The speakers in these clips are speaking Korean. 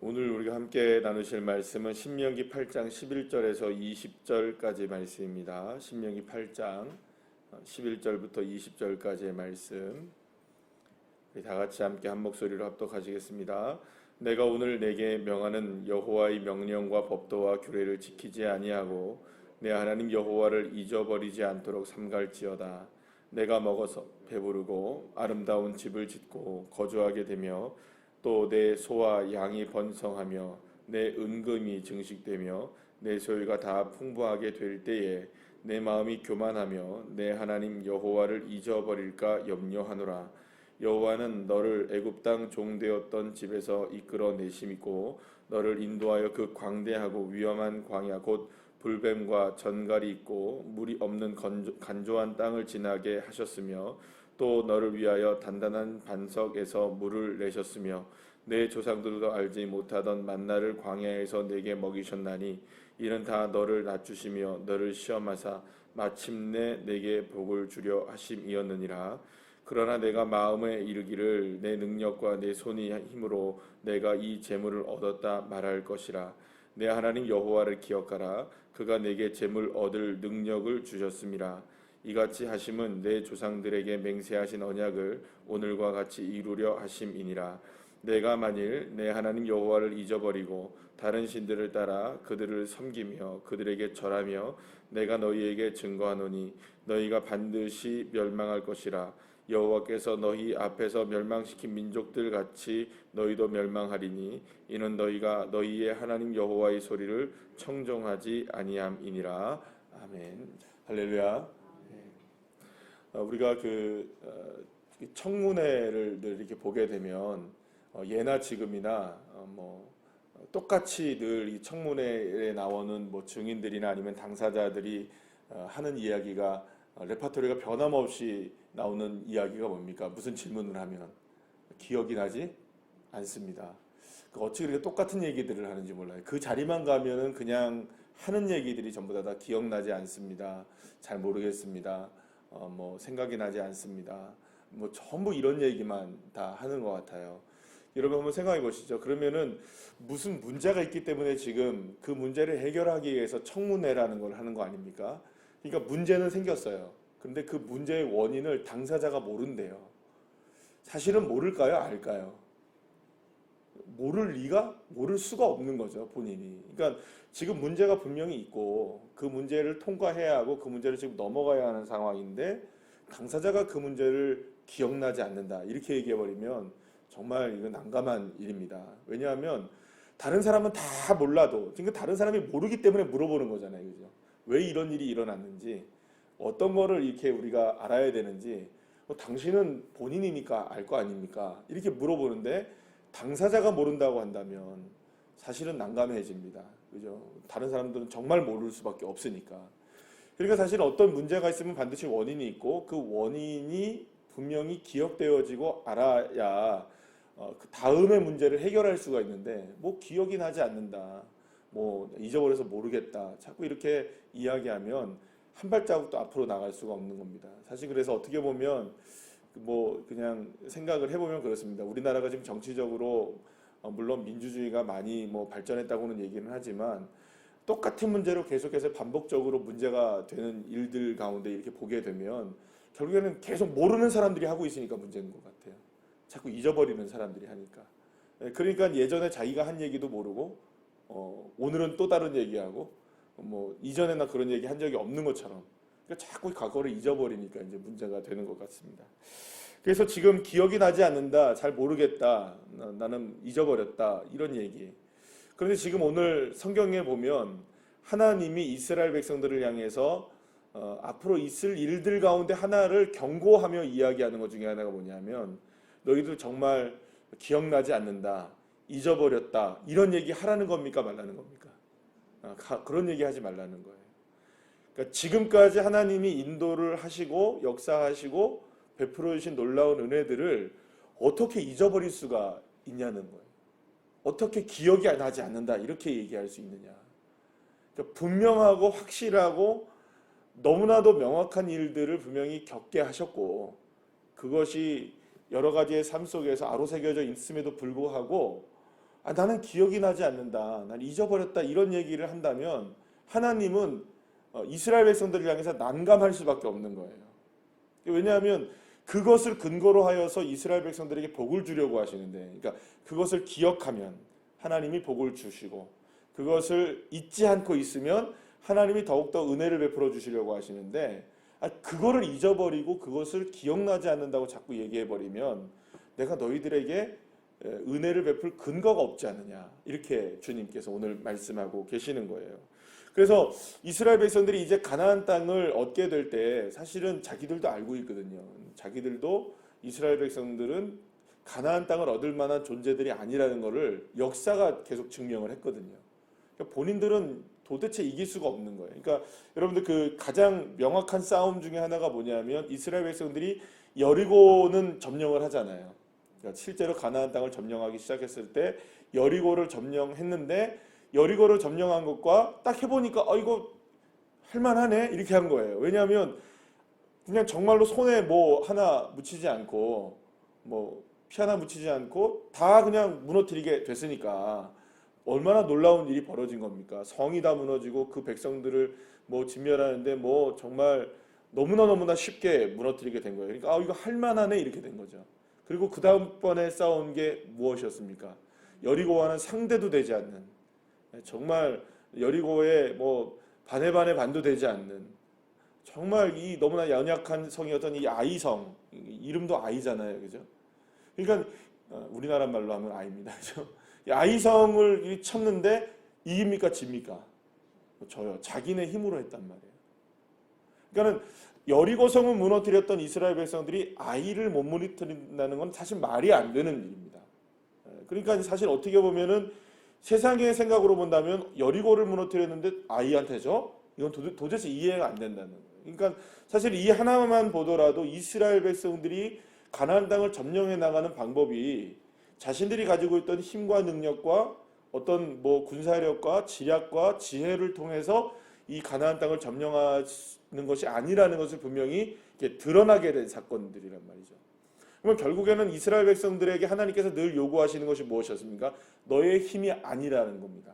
오늘 우리가 함께 나누실 말씀은 신명기 8장 11절에서 20절까지 말씀입니다. 신명기 8장 11절부터 20절까지의 말씀. 우리 다 같이 함께 한 목소리로 합독하시겠습니다. 내가 오늘 내게 명하는 여호와의 명령과 법도와 규례를 지키지 아니하고 내 하나님 여호와를 잊어버리지 않도록 삼갈지어다. 내가 먹어서 배부르고 아름다운 집을 짓고 거주하게 되며 또 내 소와 양이 번성하며 내 은금이 증식되며 내 소유가 다 풍부하게 될 때에 내 마음이 교만하며 내 하나님 여호와를 잊어버릴까 염려하노라. 여호와는 너를 애굽 땅 종되었던 집에서 이끌어 내심이고 너를 인도하여 그 광대하고 위험한 광야 곧 불뱀과 전갈이 있고 물이 없는 간조한 땅을 지나게 하셨으며 또 너를 위하여 단단한 반석에서 물을 내셨으며 내 조상들도 알지 못하던 만나를 광야에서 내게 먹이셨나니 이는 다 너를 낮추시며 너를 시험하사 마침내 내게 복을 주려 하심이었느니라. 그러나 내가 마음에 이르기를 내 능력과 내 손의 힘으로 내가 이 재물을 얻었다 말할 것이라. 내 하나님 여호와를 기억하라. 그가 내게 재물 얻을 능력을 주셨음이라. 이같이 하심은 내 조상들에게 맹세하신 언약을 오늘과 같이 이루려 하심이니라. 내가 만일 내 하나님 여호와를 잊어버리고 다른 신들을 따라 그들을 섬기며 그들에게 절하며 내가 너희에게 증거하노니 너희가 반드시 멸망할 것이라. 여호와께서 너희 앞에서 멸망시킨 민족들 같이 너희도 멸망하리니 이는 너희가 너희의 하나님 여호와의 소리를 청종하지 아니함이니라. 아멘. 할렐루야. 우리가 청문회를 늘 이렇게 보게 되면 예나 지금이나 똑같이 늘 이 청문회에 나오는 증인들이나 아니면 당사자들이 하는 이야기가 레파토리가 변함없이 나오는 이야기가 뭡니까? 무슨 질문을 하면 기억이 나지 않습니다. 어떻게 그렇게 똑같은 얘기들을 하는지 몰라요. 그 자리만 가면은 그냥 하는 얘기들이 전부 다 기억나지 않습니다. 잘 모르겠습니다. 생각이 나지 않습니다. 전부 이런 얘기만 다 하는 것 같아요. 여러분 한번 생각해 보시죠. 그러면은 무슨 문제가 있기 때문에 지금 그 문제를 해결하기 위해서 청문회라는 걸 하는 거 아닙니까? 그러니까 문제는 생겼어요. 근데 그 문제의 원인을 당사자가 모른대요. 사실은 모를까요? 알까요? 모를 수가 없는 거죠, 본인이. 그러니까 지금 문제가 분명히 있고 그 문제를 통과해야 하고 그 문제를 지금 넘어가야 하는 상황인데 당사자가 그 문제를 기억나지 않는다. 이렇게 얘기해버리면 정말 이건 난감한 일입니다. 왜냐하면 다른 사람은 다 몰라도, 그러니까 다른 사람이 모르기 때문에 물어보는 거잖아요. 그죠? 왜 이런 일이 일어났는지, 어떤 거를 이렇게 우리가 알아야 되는지, 당신은 본인이니까 알 거 아닙니까? 이렇게 물어보는데 당사자가 모른다고 한다면 사실은 난감해집니다. 그죠? 다른 사람들은 정말 모를 수밖에 없으니까. 그러니까 사실 어떤 문제가 있으면 반드시 원인이 있고 그 원인이 분명히 기억되어지고 알아야 그 다음의 문제를 해결할 수가 있는데 기억이 나지 않는다. 잊어버려서 모르겠다. 자꾸 이렇게 이야기하면 한 발자국도 앞으로 나갈 수가 없는 겁니다. 사실 그래서 어떻게 보면 그냥 생각을 해보면 그렇습니다. 우리나라가 지금 정치적으로 물론 민주주의가 많이 발전했다고는 얘기는 하지만 똑같은 문제로 계속해서 반복적으로 문제가 되는 일들 가운데 이렇게 보게 되면 결국에는 계속 모르는 사람들이 하고 있으니까 문제인 것 같아요. 자꾸 잊어버리는 사람들이 하니까. 그러니까 예전에 자기가 한 얘기도 모르고 오늘은 또 다른 얘기하고 이전에나 그런 얘기 한 적이 없는 것처럼 그러니까 자꾸 과거를 잊어버리니까 이제 문제가 되는 것 같습니다. 그래서 지금 기억이 나지 않는다, 잘 모르겠다, 나는 잊어버렸다 이런 얘기. 그런데 지금 오늘 성경에 보면 하나님이 이스라엘 백성들을 향해서 앞으로 있을 일들 가운데 하나를 경고하며 이야기하는 것 중에 하나가 뭐냐면 너희들 정말 기억나지 않는다, 잊어버렸다 이런 얘기 하라는 겁니까 말라는 겁니까? 그런 얘기 하지 말라는 거예요. 그러니까 지금까지 하나님이 인도를 하시고 역사하시고 베풀어 주신 놀라운 은혜들을 어떻게 잊어버릴 수가 있냐는 거예요. 어떻게 기억이 나지 않는다 이렇게 얘기할 수 있느냐. 그러니까 분명하고 확실하고 너무나도 명확한 일들을 분명히 겪게 하셨고 그것이 여러 가지의 삶 속에서 아로새겨져 있음에도 불구하고 나는 기억이 나지 않는다, 난 잊어버렸다, 이런 얘기를 한다면 하나님은 이스라엘 백성들을 향해서 난감할 수밖에 없는 거예요. 왜냐하면 그것을 근거로 하여서 이스라엘 백성들에게 복을 주려고 하시는데, 그러니까 그것을 기억하면 하나님이 복을 주시고, 그것을 잊지 않고 있으면 하나님이 더욱더 은혜를 베풀어 주시려고 하시는데, 그거를 잊어버리고 그것을 기억나지 않는다고 자꾸 얘기해버리면 내가 너희들에게 은혜를 베풀 근거가 없지 않느냐, 이렇게 주님께서 오늘 말씀하고 계시는 거예요. 그래서 이스라엘 백성들이 이제 가나안 땅을 얻게 될 때 사실은 자기들도 알고 있거든요. 자기들도, 이스라엘 백성들은 가나안 땅을 얻을 만한 존재들이 아니라는 것을 역사가 계속 증명을 했거든요. 그러니까 본인들은 도대체 이길 수가 없는 거예요. 그러니까 여러분들 그 가장 명확한 싸움 중에 하나가 뭐냐면, 이스라엘 백성들이 여리고는 점령을 하잖아요. 그러니까 실제로 가나안 땅을 점령하기 시작했을 때 여리고를 점령했는데, 여리고를 점령한 것과 딱 해보니까 이거 할만하네, 이렇게 한 거예요. 왜냐하면 그냥 정말로 손에 뭐 하나 묻히지 않고, 뭐 피 하나 묻히지 않고 다 그냥 무너뜨리게 됐으니까 얼마나 놀라운 일이 벌어진 겁니까? 성이 다 무너지고 그 백성들을 뭐 진멸하는데 뭐 정말 너무나 쉽게 무너뜨리게 된 거예요. 그러니까 이거 할만하네, 이렇게 된 거죠. 그리고 그 다음번에 싸운 게 무엇이었습니까? 여리고와는 상대도 되지 않는, 정말 여리고의 뭐 반의 반도 되지 않는, 정말 이 너무나 연약한 성이었던 이 아이성, 이름도 아이잖아요, 그죠? 그러니까 우리나라 말로 하면 아이입니다, 그죠? 이 아이성을 쳤는데 이깁니까, 집니까? 져요. 자기네 힘으로 했단 말이에요. 그러니까는 여리고성을 무너뜨렸던 이스라엘 백성들이 아이를 못 무너뜨린다는 건 사실 말이 안 되는 일입니다. 그러니까 사실 어떻게 보면은 세상의 생각으로 본다면 여리고를 무너뜨렸는데 아이한테죠? 이건 도대체 이해가 안 된다는 거예요. 그러니까 사실 이 하나만 보더라도 이스라엘 백성들이 가나안 땅을 점령해 나가는 방법이 자신들이 가지고 있던 힘과 능력과 어떤 뭐 군사력과 지략과 지혜를 통해서 이 가나안 땅을 점령하는 것이 아니라는 것을 분명히 드러나게 된 사건들이란 말이죠. 그러면 결국에는 이스라엘 백성들에게 하나님께서 늘 요구하시는 것이 무엇이었습니까? 너의 힘이 아니라는 겁니다.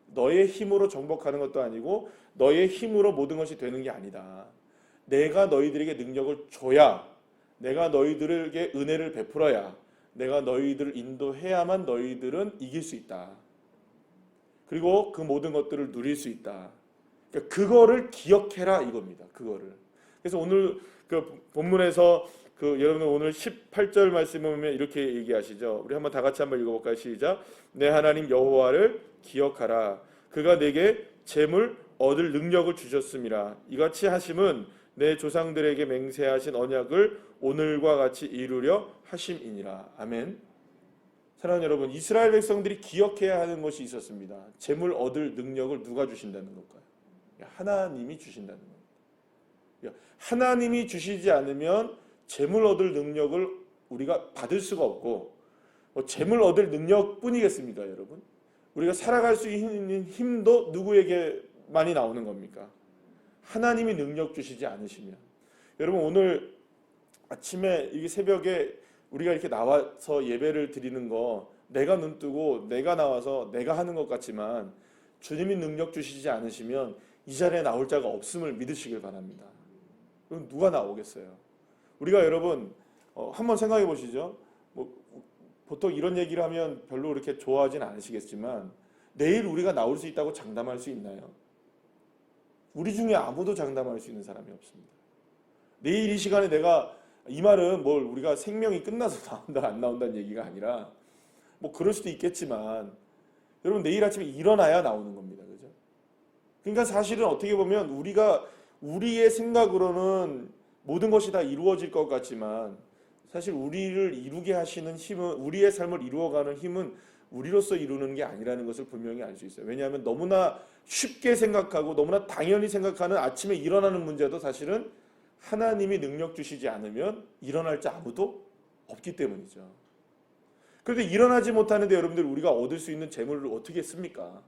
너의 힘으로 정복하는 것도 아니고 너의 힘으로 모든 것이 되는 게 아니다. 내가 너희들에게 능력을 줘야, 내가 너희들에게 은혜를 베풀어야, 내가 너희들을 인도해야만 너희들은 이길 수 있다. 그리고 그 모든 것들을 누릴 수 있다. 그러니까 그거를 기억해라, 이겁니다. 그거를. 그래서 오늘 그 본문에서 여러분 오늘 18절 말씀을 보면 이렇게 얘기하시죠. 우리 한번 다 같이 한번 읽어볼까요? 시작. 내 하나님 여호와를 기억하라. 그가 내게 재물 얻을 능력을 주셨음이라. 이같이 하심은 내 조상들에게 맹세하신 언약을 오늘과 같이 이루려 하심이니라. 아멘. 사랑하는 여러분, 이스라엘 백성들이 기억해야 하는 것이 있었습니다. 재물 얻을 능력을 누가 주신다는 걸까요? 하나님이 주신다는 겁니다. 하나님이 주시지 않으면 재물 얻을 능력을 우리가 받을 수가 없고, 재물 얻을 능력뿐이겠습니까, 여러분? 우리가 살아갈 수 있는 힘도 누구에게 많이 나오는 겁니까? 하나님이 능력 주시지 않으시면. 여러분, 오늘 아침에 이 새벽에 우리가 이렇게 나와서 예배를 드리는 거, 내가 눈 뜨고 내가 나와서 내가 하는 것 같지만 주님이 능력 주시지 않으시면 이 자리에 나올 자가 없음을 믿으시길 바랍니다. 그럼 누가 나오겠어요? 우리가 여러분 한번 생각해 보시죠. 보통 이런 얘기를 하면 별로 그렇게 좋아하진 않으시겠지만, 내일 우리가 나올 수 있다고 장담할 수 있나요? 우리 중에 아무도 장담할 수 있는 사람이 없습니다. 내일 이 시간에 내가, 이 말은 뭘 우리가 생명이 끝나서 나온다 안 나온다는 얘기가 아니라, 뭐 그럴 수도 있겠지만 여러분, 내일 아침에 일어나야 나오는 겁니다. 그죠? 그러니까 사실은 어떻게 보면 우리가 우리의 생각으로는 모든 것이 다 이루어질 것 같지만, 사실 우리를 이루게 하시는 힘은, 우리의 삶을 이루어가는 힘은 우리로서 이루는 게 아니라는 것을 분명히 알 수 있어요. 왜냐하면 너무나 쉽게 생각하고 너무나 당연히 생각하는 아침에 일어나는 문제도 사실은 하나님이 능력 주시지 않으면 일어날 자 아무도 없기 때문이죠. 그런데 일어나지 못하는데 여러분들, 우리가 얻을 수 있는 재물을 어떻게 씁니까?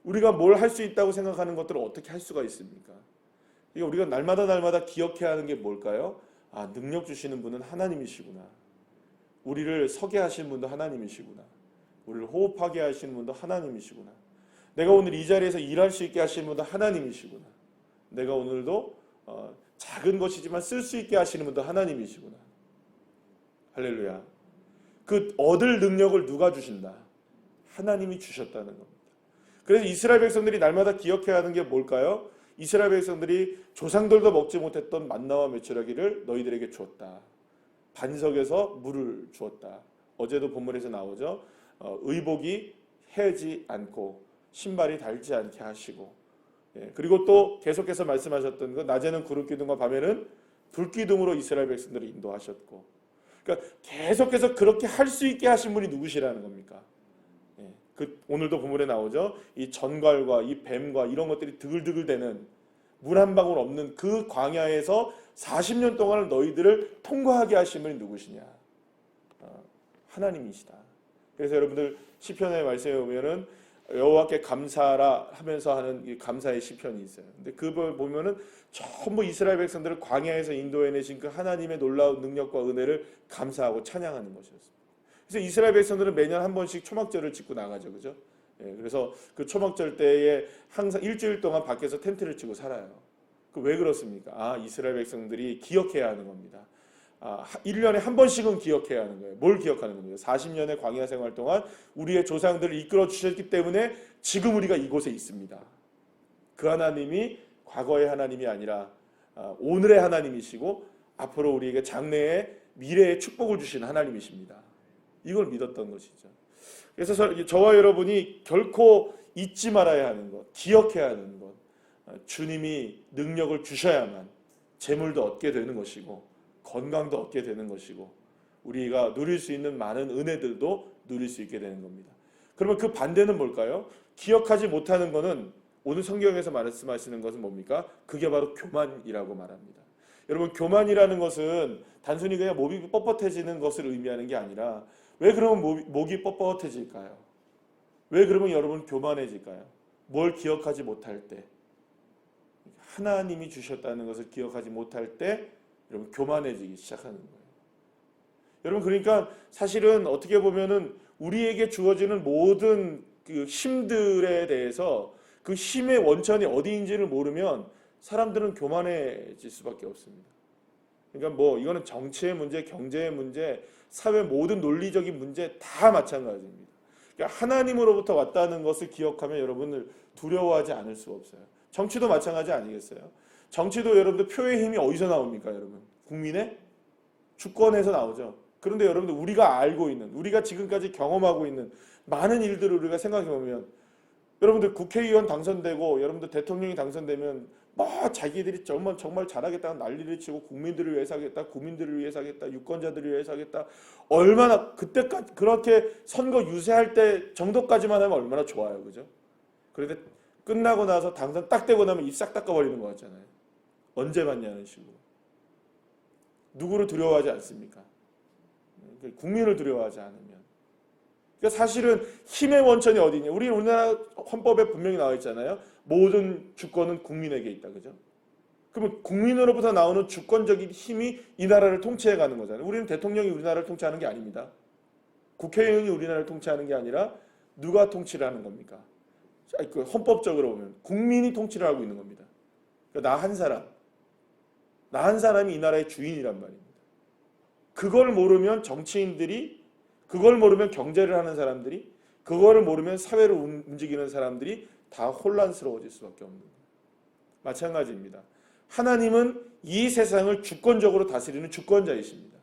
우리가 뭘 할 수 있다고 생각하는 것들을 어떻게 할 수가 있습니까? 우리가 날마다 기억해야 하는 게 뭘까요? 능력 주시는 분은 하나님이시구나. 우리를 서게 하신 분도 하나님이시구나. 우리를 호흡하게 하시는 분도 하나님이시구나. 내가 오늘 이 자리에서 일할 수 있게 하시는 분도 하나님이시구나. 내가 오늘도 작은 것이지만 쓸 수 있게 하시는 분도 하나님이시구나. 할렐루야. 그 얻을 능력을 누가 주신다? 하나님이 주셨다는 겁니다. 그래서 이스라엘 백성들이 날마다 기억해야 하는 게 뭘까요? 이스라엘 백성들이 조상들도 먹지 못했던 만나와 메추라기를 너희들에게 주었다. 반석에서 물을 주었다. 어제도 본문에서 나오죠. 의복이 해지 않고 신발이 닳지 않게 하시고, 그리고 또 계속해서 말씀하셨던 것, 낮에는 구름 기둥과 밤에는 불 기둥으로 이스라엘 백성들을 인도하셨고, 그러니까 계속해서 그렇게 할 수 있게 하신 분이 누구시라는 겁니까? 오늘도 본문에 나오죠. 이 전갈과 이 뱀과 이런 것들이 드글드글대는 물 한 방울 없는 그 광야에서 40년 동안 너희들을 통과하게 하신 분이 누구시냐? 하나님이시다. 그래서 여러분들 시편의 말씀에 보면은 여호와께 감사하라 하면서 하는 이 감사의 시편이 있어요. 근데 그걸 보면은 전부 이스라엘 백성들을 광야에서 인도해내신 그 하나님의 놀라운 능력과 은혜를 감사하고 찬양하는 것이었습니다. 그래서 이스라엘 백성들은 매년 한 번씩 초막절을 짓고 나가죠, 그죠? 그래서 그 초막절 때에 항상 일주일 동안 밖에서 텐트를 치고 살아요. 그 왜 그렇습니까? 이스라엘 백성들이 기억해야 하는 겁니다. 1년에 한 번씩은 기억해야 하는 거예요. 뭘 기억하는 겁니까? 40년의 광야 생활 동안 우리의 조상들을 이끌어 주셨기 때문에 지금 우리가 이곳에 있습니다. 그 하나님이 과거의 하나님이 아니라 오늘의 하나님이시고 앞으로 우리에게 장래의 미래의 축복을 주시는 하나님이십니다. 이걸 믿었던 것이죠. 그래서 저와 여러분이 결코 잊지 말아야 하는 것, 기억해야 하는 것, 주님이 능력을 주셔야만 재물도 얻게 되는 것이고 건강도 얻게 되는 것이고 우리가 누릴 수 있는 많은 은혜들도 누릴 수 있게 되는 겁니다. 그러면 그 반대는 뭘까요? 기억하지 못하는 것은 오늘 성경에서 말씀하시는 것은 뭡니까? 그게 바로 교만이라고 말합니다. 여러분, 교만이라는 것은 단순히 그냥 목이 뻣뻣해지는 것을 의미하는 게 아니라 왜 그러면 목이 뻣뻣해질까요? 왜 그러면 여러분 교만해질까요? 뭘 기억하지 못할 때, 하나님이 주셨다는 것을 기억하지 못할 때 여러분 교만해지기 시작하는 거예요. 여러분, 그러니까 사실은 어떻게 보면은 우리에게 주어지는 모든 그 힘들에 대해서 그 힘의 원천이 어디인지를 모르면 사람들은 교만해질 수밖에 없습니다. 그러니까 이거는 정치의 문제, 경제의 문제, 사회 모든 논리적인 문제 다 마찬가지입니다. 그러니까 하나님으로부터 왔다는 것을 기억하면 여러분을 두려워하지 않을 수가 없어요. 정치도 마찬가지 아니겠어요? 정치도 여러분들 표의 힘이 어디서 나옵니까, 여러분? 국민의 주권에서 나오죠. 그런데 여러분들 우리가 알고 있는, 우리가 지금까지 경험하고 있는 많은 일들을 우리가 생각해 보면 여러분들 국회의원 당선되고 여러분들 대통령이 당선되면 자기들이 정말 잘하겠다고 난리를 치고 국민들을 위해서 하겠다, 국민들을 위해서 하겠다, 유권자들을 위해서 하겠다. 얼마나 그때까지 그렇게 선거 유세할 때 정도까지만 하면 얼마나 좋아요, 그죠? 그런데 끝나고 나서 당선 딱 되고 나면 입 싹 닦아버리는 거 같잖아요. 언제 받냐는 식으로. 누구를 두려워하지 않습니까? 국민을 두려워하지 않으면. 그러니까 사실은 힘의 원천이 어디냐? 우리나라 헌법에 분명히 나와 있잖아요. 모든 주권은 국민에게 있다, 그죠? 그러면 국민으로부터 나오는 주권적인 힘이 이 나라를 통치해 가는 거잖아요. 우리는 대통령이 우리나라를 통치하는 게 아닙니다. 국회의원이 우리나라를 통치하는 게 아니라 누가 통치를 하는 겁니까? 헌법적으로 보면 국민이 통치를 하고 있는 겁니다. 그러니까 나 한 사람이 이 나라의 주인이란 말입니다. 그걸 모르면 정치인들이, 그걸 모르면 경제를 하는 사람들이, 그거를 모르면 사회를 움직이는 사람들이 다 혼란스러워질 수밖에 없는 거예요. 마찬가지입니다. 하나님은 이 세상을 주권적으로 다스리는 주권자이십니다.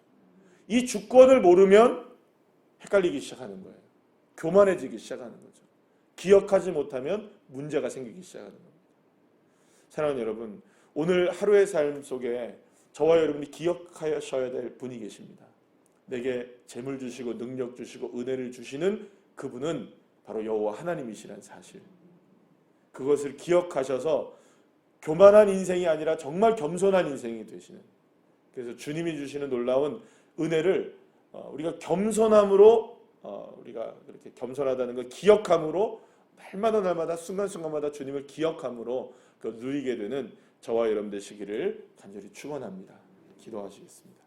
이 주권을 모르면 헷갈리기 시작하는 거예요. 교만해지기 시작하는 거죠. 기억하지 못하면 문제가 생기기 시작하는 겁니다. 사랑하는 여러분, 오늘 하루의 삶 속에 저와 여러분이 기억하셔야 될 분이 계십니다. 내게 재물 주시고 능력 주시고 은혜를 주시는 그분은 바로 여호와 하나님이시라는 사실. 그것을 기억하셔서 교만한 인생이 아니라 정말 겸손한 인생이 되시는, 그래서 주님이 주시는 놀라운 은혜를 우리가 겸손함으로, 우리가 그렇게 겸손하다는 걸 기억함으로, 날마다 순간순간마다 주님을 기억함으로 누리게 되는 저와 여러분 되시기를 간절히 축원합니다. 기도하시겠습니다.